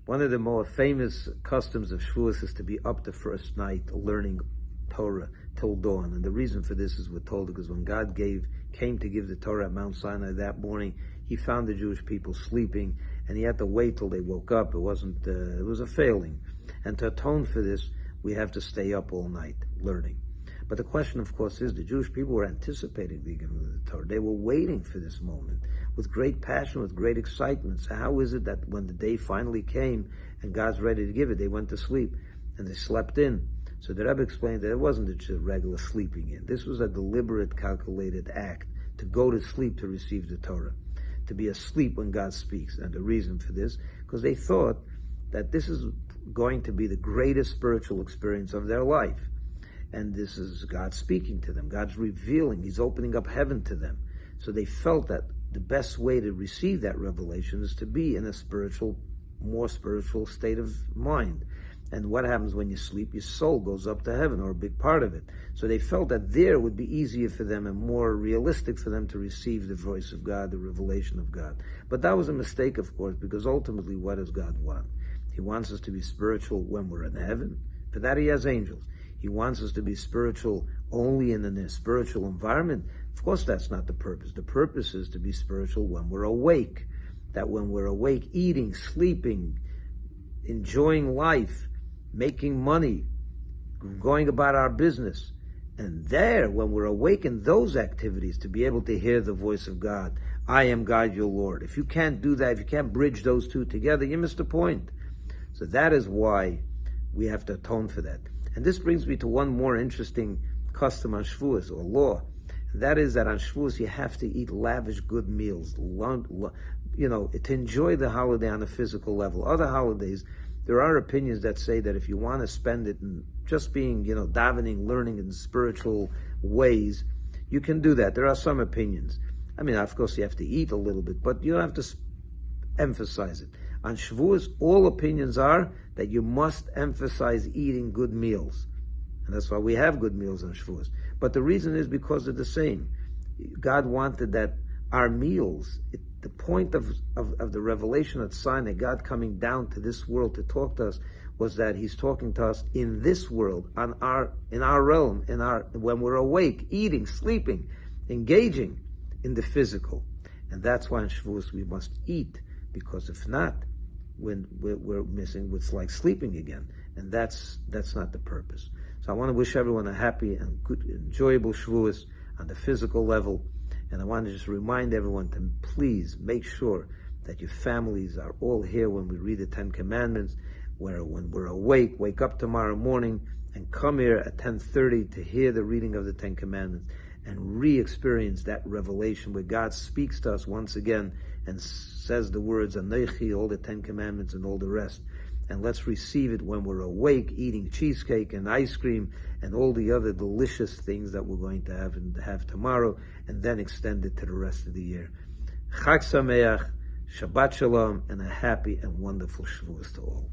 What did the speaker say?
One of the more famous customs of Shavuos is to be up the first night learning Torah till dawn. And the reason for this is we're told because when God came to give the Torah at Mount Sinai that morning, he found the Jewish people sleeping, and he had to wait till they woke up. It was a failing. And to atone for this, we have to stay up all night learning. But the question, of course, is the Jewish people were anticipating the giving of the Torah. They were waiting for this moment with great passion, with great excitement. So how is it that when the day finally came and God's ready to give it, they went to sleep and they slept in? So the Rebbe explained that it wasn't just a regular sleeping in. This was a deliberate, calculated act to go to sleep to receive the Torah, to be asleep when God speaks. And the reason for this, because they thought that this is going to be the greatest spiritual experience of their life. And this is God speaking to them. God's revealing. He's opening up heaven to them. So they felt that the best way to receive that revelation is to be in a more spiritual state of mind. And what happens when you sleep? Your soul goes up to heaven, or a big part of it. So they felt that there would be easier for them and more realistic for them to receive the voice of God, the revelation of God. But that was a mistake, of course, because ultimately, what does God want? He wants us to be spiritual when we're in heaven. For that, he has angels. He wants us to be spiritual only in a spiritual environment. Of course, that's not the purpose. The purpose is to be spiritual when we're awake. That when we're awake, eating, sleeping, enjoying life, making money, going about our business. And there, when we're awake in those activities, to be able to hear the voice of God, I am God your Lord. If you can't do that, if you can't bridge those two together, you missed the point. So that is why we have to atone for that. And this brings me to one more interesting custom on Shavuos, or law. And that is that on Shavuos you have to eat lavish good meals, to enjoy the holiday on a physical level. Other holidays, there are opinions that say that if you want to spend it in just being, davening, learning in spiritual ways, you can do that. There are some opinions. I mean, of course, you have to eat a little bit, but you don't have to emphasize it. On Shavuos, all opinions are that you must emphasize eating good meals. And that's why we have good meals on Shavuos. But the reason is because of the same. God wanted that our meals, the point of the revelation at Sinai, God coming down to this world to talk to us, was that he's talking to us in this world, in our realm, when we're awake, eating, sleeping, engaging in the physical. And that's why on Shavuos we must eat, because if not, when we're missing, it's like sleeping again, and that's not the purpose. So I want to wish everyone a happy and good, enjoyable Shavuos on the physical level, and I want to just remind everyone to please make sure that your families are all here when we read the Ten Commandments, when we're awake, wake up tomorrow morning and come here at 10:30 to hear the reading of the Ten Commandments and re-experience that revelation where God speaks to us once again and says the words, Anochi, all the 10 Commandments and all the rest. And let's receive it when we're awake, eating cheesecake and ice cream and all the other delicious things that we're going to have tomorrow, and then extend it to the rest of the year. Chag Sameach, Shabbat Shalom, and a happy and wonderful Shavuos to all.